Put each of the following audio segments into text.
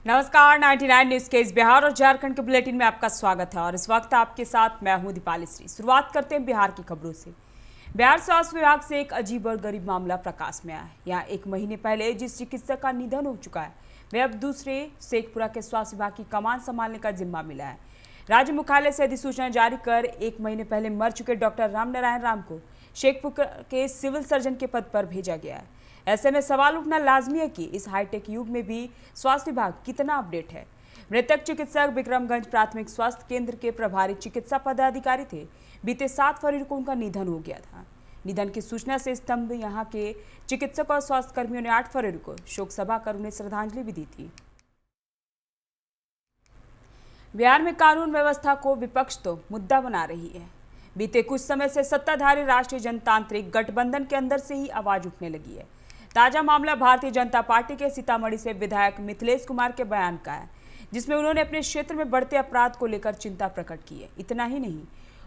नमस्कार। 99 न्यूज के इस बिहार और झारखंड के बुलेटिन में आपका स्वागत है और इस वक्त आपके साथ मैं हूं दीपाली श्री। शुरुआत करते हैं बिहार की खबरों से। बिहार स्वास्थ्य विभाग से एक अजीब और गरीब मामला प्रकाश में आया है। यहाँ एक महीने पहले जिस चिकित्सक का निधन हो चुका है वह अब दूसरे शेखपुरा के स्वास्थ्य विभाग की कमान संभालने का जिम्मा मिला है। राज्य मुख्यालय से अधिसूचना जारी कर एक महीने पहले मर चुके डॉक्टर रामनारायण राम को शेखपुरा के सिविल सर्जन के पद पर भेजा गया है। ऐसे में सवाल उठना लाजमी है कि इस हाईटेक युग में भी स्वास्थ्य विभाग कितना अपडेट है। मृतक चिकित्सक विक्रमगंज प्राथमिक स्वास्थ्य केंद्र के प्रभारी चिकित्सा पदाधिकारी थे। बीते 7 फरवरी को उनका निधन हो गया था। निधन की सूचना से स्तंभ यहाँ के चिकित्सक और स्वास्थ्य कर्मियों ने 8 फरवरी को शोक सभा कर उन्हें श्रद्धांजलि भी दी थी। बिहार में कानून व्यवस्था को विपक्ष तो मुद्दा बना रही है। बीते कुछ समय से सत्ताधारी राष्ट्रीय जनतांत्रिक गठबंधन के अंदर से ही आवाज उठने लगी है। ताजा मामला भारतीय जनता पार्टी के सीतामढ़ी से विधायक मिथिलेश कुमार के बयान का है, जिसमें उन्होंने अपने क्षेत्र में बढ़ते अपराध को लेकर चिंता प्रकट की है। इतना ही नहीं,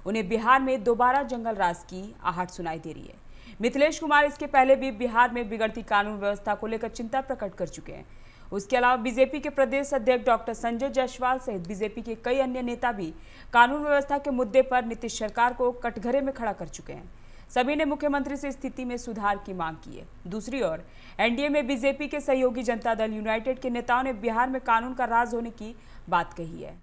उन्हें बिहार में दोबारा जंगल राज की आहट सुनाई दे रही है। मिथिलेश कुमार इसके पहले भी बिहार में बिगड़ती कानून व्यवस्था को लेकर चिंता प्रकट कर चुके हैं। उसके अलावा बीजेपी के प्रदेश अध्यक्ष डॉक्टर संजय जायसवाल सहित बीजेपी के कई अन्य नेता भी कानून व्यवस्था के मुद्दे पर नीतीश सरकार को कटघरे में खड़ा कर चुके हैं। सभी ने मुख्यमंत्री से स्थिति में सुधार की मांग की है। दूसरी ओर एनडीए में बीजेपी के सहयोगी जनता दल यूनाइटेड के नेताओं ने बिहार में कानून का राज होने की बात कही है।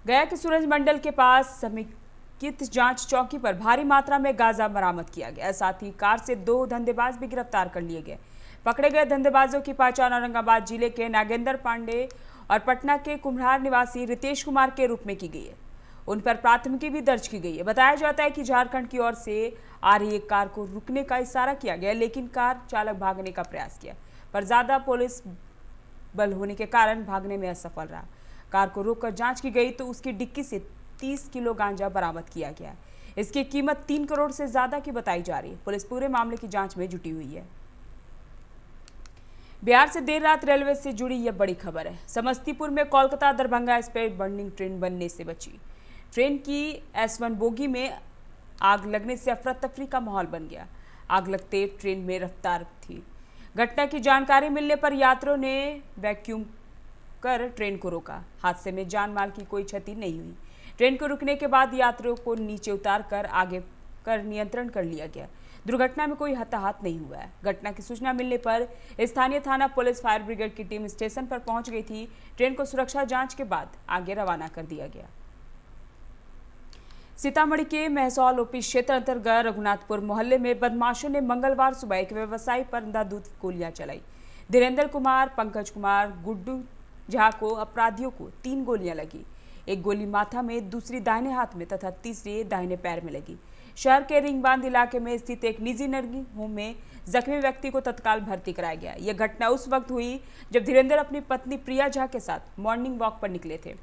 गया के सूरज मंडल के पास समेकित जांच चौकी पर भारी मात्रा में गांजा बरामद किया गया। साथ ही कार से 2 धंधेबाज भी गिरफ्तार कर लिए गए। पकड़े गए धंधेबाजों की पहचान औरंगाबाद जिले के नागेंद्र पांडे और पटना के कुम्हार निवासी रितेश कुमार के रूप में की गई है। उन पर प्राथमिकी भी दर्ज की गई है। बताया जाता है कि झारखंड की ओर से आ रही एक कार को रुकने का इशारा किया गया, लेकिन कार चालक भागने का प्रयास किया, पर ज्यादा पुलिस बल होने के कारण भागने में असफल रहा। कार को रोककर जांच की गई तो उसकी डिक्की से 30 किलो गांजा बरामद किया गया। इसकी कीमत 3 करोड़ से ज्यादा की बताई जा रही है। पुलिस पूरे मामले की जांच में जुटी हुई है। बिहार से देर रात रेलवे से जुड़ी यह बड़ी खबर है। समस्तीपुर में Kolkata Darbhanga express burning train बनने से बची। ट्रेन की S1 बोगी में आग लगने से अफरा तफरी का माहौल बन गया। आग लगते ट्रेन में रफ्तार थी। घटना की जानकारी मिलने पर यात्रियों ने वैक्यूम कर ट्रेन को रोका। हादसे में जान माल की कोई क्षति नहीं हुई। ट्रेन को रुकने के बाद यात्रियों को नीचे उतार कर आगे कर नियंत्रण कर लिया गया। दुर्घटना में कोई हताहत नहीं हुआ है। घटना की सूचना मिलने पर स्थानीय थाना पुलिस फायर ब्रिगेड की टीम स्टेशन पर पहुंच गई थी। ट्रेन को सुरक्षा जांच के बाद आगे रवाना कर दिया गया। सीतामढ़ी के महसौल ओपी क्षेत्र अंतर्गत रघुनाथपुर मोहल्ले में बदमाशों ने मंगलवार सुबह एक व्यवसायी पर अंधाधुंध गोलियां चलाई। धीरेन्द्र कुमार, पंकज कुमार, गुड्डू झा को अपराधियों को 3 गोलियां लगी। एक गोली माथा में, दूसरी दाहिने हाथ में तथा तीसरी दाहिने पैर में लगी। शहर के रिंगबांध इलाके में स्थित एक निजी नर्सिंग होम में जख्मी व्यक्ति को तत्काल भर्ती कराया गया। यह घटना उस वक्त हुई जब धीरेन्द्र अपनी पत्नी प्रिया झा के साथ मॉर्निंग वॉक पर निकले थे।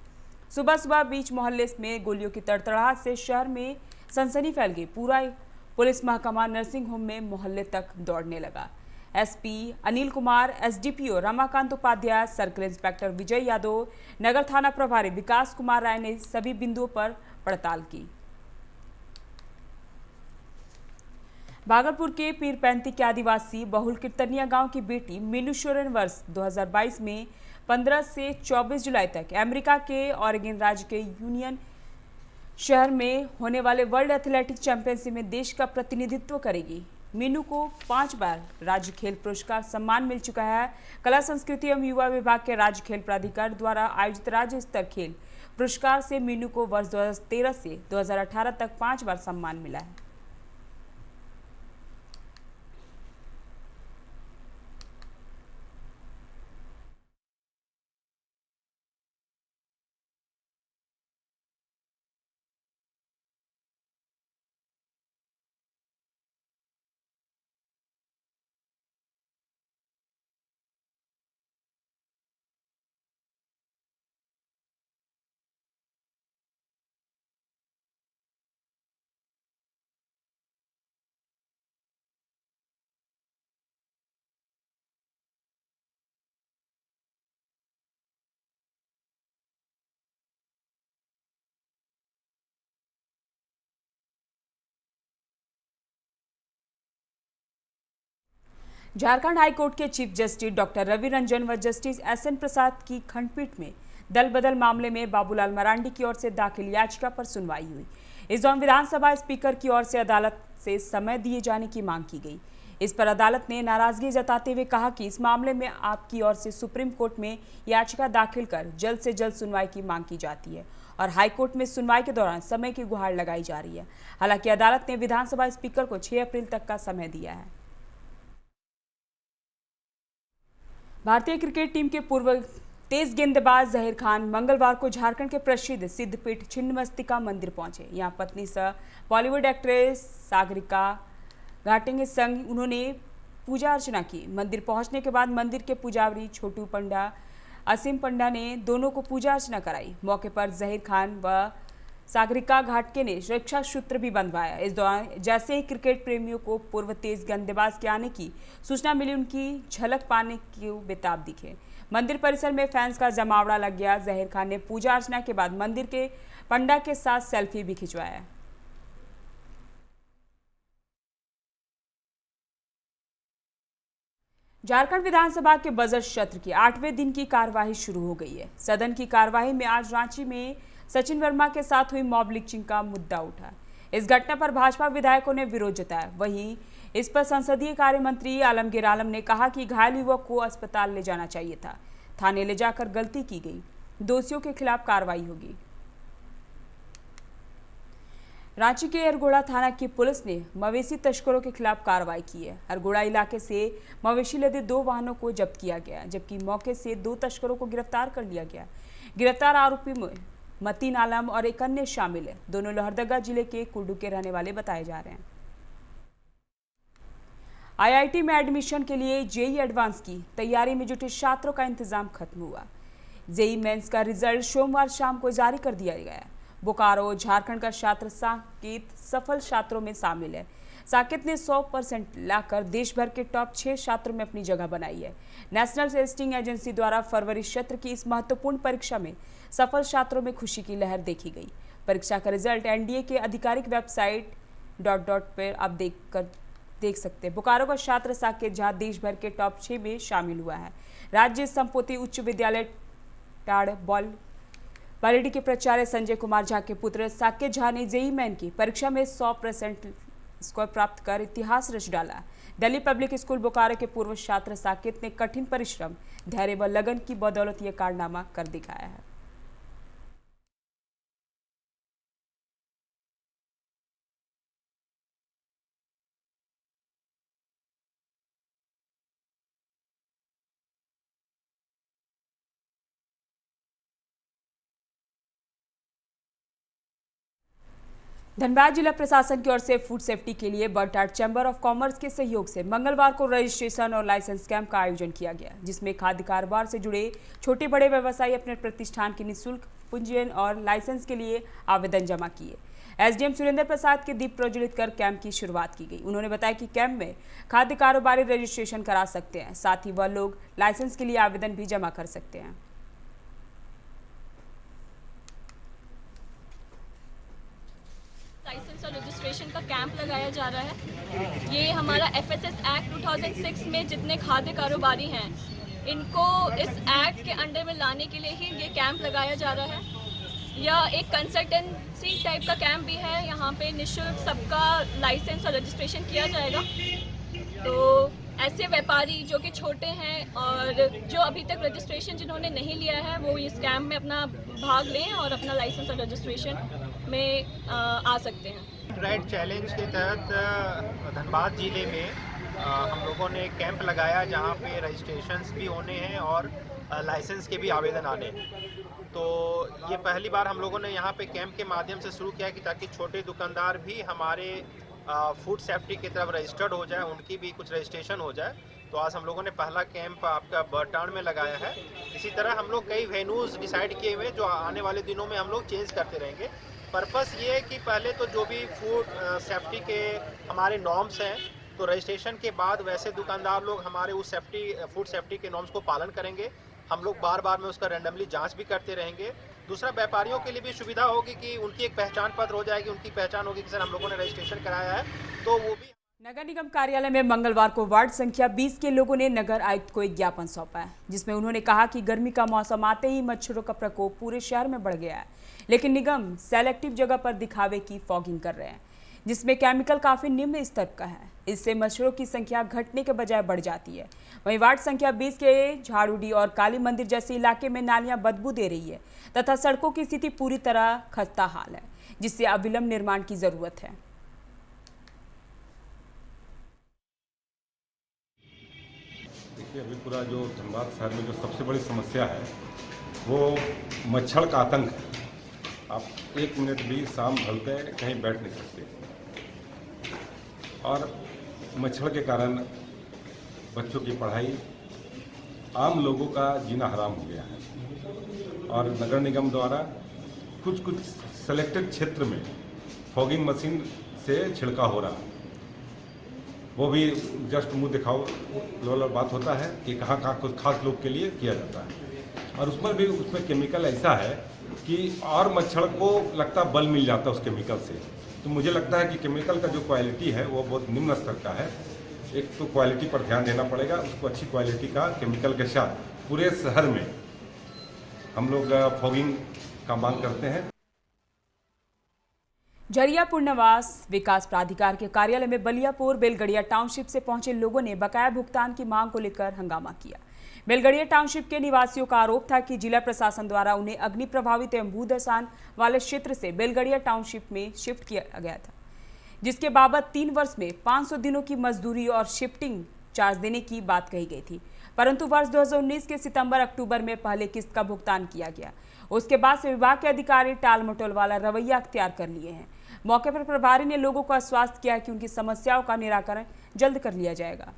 सुबह सुबह बीच मोहल्ले में गोलियों की तड़तड़ाहट से शहर में सनसनी फैल गई। पूरा पुलिस महकमा नर्सिंग होम में मोहल्ले तक दौड़ने लगा। SP Anil Kumar, SDPO Ramakant Upadhyay, circle inspector Vijay Yadav, नगर थाना प्रभारी विकास कुमार राय ने सभी बिंदुओं पर पड़ताल की। भागलपुर के पीरपैंती के आदिवासी बहुल कीर्तनिया गांव की बेटी मीनू सोरेन वर्ष 2022 में 15 से 24 जुलाई तक अमेरिका के ऑरेगन राज्य के यूनियन शहर में होने वाले वर्ल्ड एथलेटिक्स चैंपियनशिप में देश का प्रतिनिधित्व करेगी। मीनू को 5 बार राज्य खेल पुरस्कार सम्मान मिल चुका है। कला संस्कृति एवं युवा विभाग के राज्य खेल प्राधिकार द्वारा आयोजित राज्य स्तर खेल पुरस्कार से मीनू को वर्ष 2013 से 2018 तक 5 बार सम्मान मिला है। झारखंड हाईकोर्ट के chief justice doctor Ravi Ranjan व जस्टिस एसएन प्रसाद की खंडपीठ में दल बदल मामले में बाबूलाल मरांडी की ओर से दाखिल याचिका पर सुनवाई हुई। इस दौरान विधानसभा स्पीकर की ओर से अदालत से समय दिए जाने की मांग की गई। इस पर अदालत ने नाराजगी जताते हुए कहा कि इस मामले में आपकी ओर से सुप्रीम कोर्ट में याचिका दाखिल कर जल्द से जल्द सुनवाई की मांग की जाती है और हाईकोर्ट में सुनवाई के दौरान समय की गुहार लगाई जा रही है। हालांकि अदालत ने विधानसभा स्पीकर को 6 अप्रैल तक का समय दिया है। भारतीय क्रिकेट टीम के पूर्व तेज गेंदबाज जहीर खान मंगलवार को झारखंड के प्रसिद्ध सिद्धपीठ छिन्नमस्तिका मंदिर पहुंचे। यहां पत्नी सह बॉलीवुड एक्ट्रेस सागरिका घाटे के संग उन्होंने पूजा अर्चना की। मंदिर पहुंचने के बाद मंदिर के पुजारी छोटू पंडा असीम पंडा ने दोनों को पूजा अर्चना कराई। मौके पर जहीर खान व सागरिका घाटके ने सुरक्षा सूत्र भी बंधवाया। इस दौरान जैसे ही क्रिकेट प्रेमियों को पूर्व तेज गेंदबाज के आने की सूचना मिली, उनकी झलक पाने की बेताब दिखे। मंदिर परिसर में फैंस का जमावड़ा लग गया। जहीर खान ने पूजा अर्चना के बाद मंदिर के पंडा के साथ सेल्फी भी खिंचवाया। झारखंड विधानसभा के बजट सत्र की 8वें दिन की कार्यवाही शुरू हो गई है। सदन की कार्यवाही में आज रांची में सचिन वर्मा के साथ हुई मॉब लिंचिंग का मुद्दा उठा। इस घटना पर भाजपा विधायकों ने विरोध जताया। वहीं इस पर संसदीय कार्य मंत्री आलमगीर आलम ने कहा कि घायल युवक को अस्पताल ले जाना चाहिए था, थाने ले जाकर गलती की गई, दोषियों के खिलाफ कार्रवाई होगी। रांची के अरगोड़ा थाना की पुलिस ने मवेशी तस्करों के खिलाफ कार्रवाई की है। अरगोड़ा इलाके से मवेशी लदे 2 वाहनों को जब्त किया गया, जबकि मौके से 2 तस्करों को गिरफ्तार कर लिया गया। गिरफ्तार आरोपी में मतीन आलम और एक अन्य शामिल है। दोनों लोहरदगा जिले के कुड्डू के रहने वाले बताए जा रहे हैं। आईआईटी में एडमिशन के लिए जेईई एडवांस की तैयारी में जुटे छात्रों का इंतजाम खत्म हुआ। जेईई मेंस का रिजल्ट सोमवार शाम को जारी कर दिया गया। बोकारो झारखंड का छात्र साकेत सफल छात्रों में शामिल है। साकेत ने 100% लाकर देश भर के टॉप 6 छात्रों में अपनी जगह बनाई है। नेशनल टेस्टिंग एजेंसी द्वारा फरवरी सत्र की इस महत्वपूर्ण परीक्षा में सफल छात्रों में खुशी की लहर देखी गई। परीक्षा का रिजल्ट एनडीए के आधिकारिक वेबसाइट पर आप देख सकते हैं। बोकारो का छात्र साकेत झा देश भर के टॉप 6 में शामिल हुआ है। राज्य संपोति उच्च विद्यालय टाड़ बालेडी के प्राचार्य संजय कुमार झा के पुत्र साकेत झा ने जेईई मेन की परीक्षा में 100% स्कोर प्राप्त कर इतिहास रच डाला। दिल्ली पब्लिक स्कूल बोकारो के पूर्व छात्र साकेत ने कठिन परिश्रम, धैर्य व लगन की बदौलत यह कारनामा कर दिखाया है। धनबाद जिला प्रशासन की ओर से फूड सेफ्टी के लिए बरटाट चैम्बर ऑफ कॉमर्स के सहयोग से मंगलवार को रजिस्ट्रेशन और लाइसेंस कैंप का आयोजन किया गया, जिसमें खाद्य कारोबार से जुड़े छोटे बड़े व्यवसायी अपने प्रतिष्ठान की निःशुल्क पंजीयन और लाइसेंस के लिए आवेदन जमा किए। एसडीएम सुरेंद्र प्रसाद के दीप प्रज्वलित कर कैंप की शुरुआत की गई। उन्होंने बताया कि कैंप में खाद्य कारोबारी रजिस्ट्रेशन करा सकते हैं, साथ ही वह लोग लाइसेंस के लिए आवेदन भी जमा कर सकते हैं। लाइसेंस और रजिस्ट्रेशन का कैंप लगाया जा रहा है। ये हमारा एफएसएस एक्ट 2006 में जितने खाद्य कारोबारी हैं, इनको इस एक्ट के अंडर में लाने के लिए ही ये कैंप लगाया जा रहा है। यह एक कंसल्टेंसी टाइप का कैंप भी है। यहाँ पे निःशुल्क सबका लाइसेंस और रजिस्ट्रेशन किया जाएगा। तो ऐसे व्यापारी जो कि छोटे हैं और जो अभी तक रजिस्ट्रेशन जिन्होंने नहीं लिया है, वो इस कैंप में अपना भाग लें और अपना लाइसेंस और रजिस्ट्रेशन में आ सकते हैं। राइट चैलेंज के तहत धनबाद जिले में हम लोगों ने कैंप लगाया, जहां पे रजिस्ट्रेशंस भी होने हैं और लाइसेंस के भी आवेदन आने हैं। तो ये पहली बार हम लोगों ने यहाँ पे कैंप के माध्यम से शुरू किया कि ताकि छोटे दुकानदार भी हमारे फूड सेफ्टी की तरफ रजिस्टर्ड हो जाए, उनकी भी कुछ रजिस्ट्रेशन हो जाए। तो आज हम लोगों ने पहला कैंप आपका बरटान में लगाया है। इसी तरह हम लोग कई वेन्यूज़ डिसाइड किए हुए जो आने वाले दिनों में हम लोग चेंज करते रहेंगे। पर्पस ये है कि पहले तो जो भी फूड सेफ्टी के हमारे नॉर्म्स हैं, तो रजिस्ट्रेशन के बाद वैसे दुकानदार लोग हमारे उस फूड सेफ्टी के नॉर्म्स को पालन करेंगे। हम लोग बार बार में उसका रैंडमली जांच भी करते रहेंगे। दूसरा, व्यापारियों के लिए भी सुविधा होगी कि उनकी एक पहचान पत्र हो जाएगी, उनकी पहचान होगी कि सर हम लोगों ने रजिस्ट्रेशन कराया है, तो वो भी नगर निगम कार्यालय में मंगलवार को वार्ड संख्या 20 के लोगों ने नगर आयुक्त को एक ज्ञापन सौंपा है, जिसमें उन्होंने कहा कि गर्मी का मौसम आते ही मच्छरों का प्रकोप पूरे शहर में बढ़ गया है, लेकिन निगम सेलेक्टिव जगह पर दिखावे की फॉगिंग कर रहे हैं, जिसमें केमिकल काफी निम्न स्तर का है। इससे मच्छरों की संख्या घटने के बजाय बढ़ जाती है। वहीं वार्ड संख्या 20 के झाड़ूडी और काली मंदिर जैसे इलाके में नालियां बदबू दे रही है तथा सड़कों की स्थिति पूरी तरह खस्ता हाल है, जिससे अविलंब निर्माण की जरूरत है। देखिए, अभी पूरा जो धनबाद शहर में जो सबसे बड़ी समस्या है वो मच्छर का आतंक है। आप एक मिनट भी शाम ढलते हैं कहीं बैठ नहीं सकते और मच्छर के कारण बच्चों की पढ़ाई, आम लोगों का जीना हराम हो गया है। और नगर निगम द्वारा कुछ सेलेक्टेड क्षेत्र में फॉगिंग मशीन से छिड़काव हो रहा है। वो भी जस्ट मुंह दिखाओ वाला बात होता है कि कहाँ कुछ खास लोग के लिए किया जाता है और उसमें केमिकल ऐसा है कि और मच्छर को लगता बल मिल जाता है उस केमिकल से। तो मुझे लगता है कि केमिकल का जो क्वालिटी है वो बहुत निम्न स्तर का है। एक तो क्वालिटी पर ध्यान देना पड़ेगा, उसको अच्छी क्वालिटी का केमिकल के साथ पूरे शहर में हम लोग फॉगिंग का मांग करते हैं। झरियापुर नवास विकास प्राधिकार के कार्यालय में बलियापुर बेलगड़िया टाउनशिप से पहुंचे लोगों ने बकाया भुगतान की मांग को लेकर हंगामा किया। बेलगड़िया टाउनशिप के निवासियों का आरोप था कि जिला प्रशासन द्वारा उन्हें अग्नि प्रभावित एवं भूदसान वाले क्षेत्र से बेलगड़िया टाउनशिप में शिफ्ट किया गया था, जिसके बाबत 3 वर्ष में 500 दिनों की मजदूरी और शिफ्टिंग चार्ज देने की बात कही गई थी, परंतु वर्ष 2019 के सितंबर-अक्टूबर में पहले किस्त का भुगतान किया गया। उसके बाद से विभाग के अधिकारी टाल मटोल वाला रवैया अख्तियार कर लिए हैं। मौके पर प्रभारी ने लोगों को आश्वस्त किया कि उनकी समस्याओं का निराकरण जल्द कर लिया जाएगा।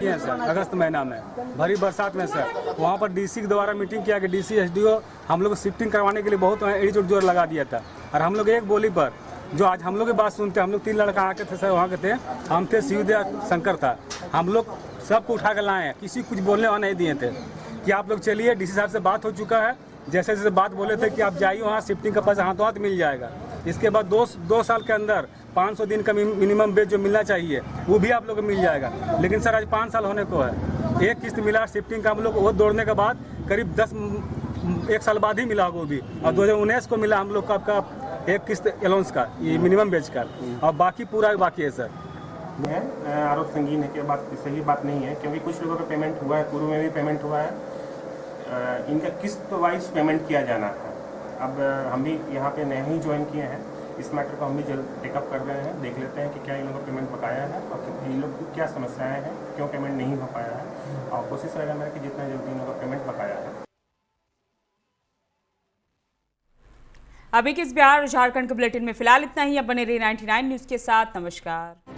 सर, अगस्त महीना में भारी बरसात में सर वहाँ पर डीसी के द्वारा मीटिंग किया कि डीसी एसडीओ हम लोग शिफ्टिंग करवाने के लिए बहुत एड़ी जोर लगा दिया था और हम लोग एक बोली पर जो आज हम लोग की बात सुनते, हम लोग 3 लड़का आके थे सर, वहाँ के थे, हम थे शिवदया शंकर था, हम लोग सबको उठा कर लाए, किसी कुछ बोलने वाला नहीं दिए थे कि आप लोग चलिए। डीसी साहब से बात हो चुका है, जैसे जैसे बात बोले थे कि आप जाइए वहाँ शिफ्टिंग का पैसा हाथों हाथ मिल जाएगा। इसके बाद 2 साल के अंदर 500 दिन का मिनिमम वेज जो मिलना चाहिए वो भी आप लोग को मिल जाएगा। लेकिन सर आज 5 साल होने को है, एक किस्त मिला शिफ्टिंग का हम लोग वो दौड़ने के बाद करीब 1 साल बाद ही मिला वो भी, और 2019 को मिला हम लोग का आपका एक किस्त अलाउंस का, ये मिनिमम वेज का, और बाकी पूरा बाकी है सर। आरोप संगीन है कि बात सही बात नहीं है, क्योंकि कुछ लोगों का पेमेंट हुआ है, पूर्व में भी पेमेंट हुआ है, इनका किस्त वाइज पेमेंट किया जाना था। अब हम भी यहाँ पे नए ही ज्वाइन किए हैं, इस मैटर को हम भी जल्द टेकअप कर रहे हैं, देख लेते हैं कि क्या इन लोगों का पेमेंट बकाया है और इन लोग की क्या समस्याएं हैं, क्यों पेमेंट नहीं हो पाया है, और कोशिश रहेगा मेरा कि जितना जल्दी इन लोगों का पेमेंट बकाया है। अभी किस बिहार और झारखंड के बुलेटिन में फिलहाल इतना ही। अब बने रहिए 99 न्यूज़ के साथ। नमस्कार।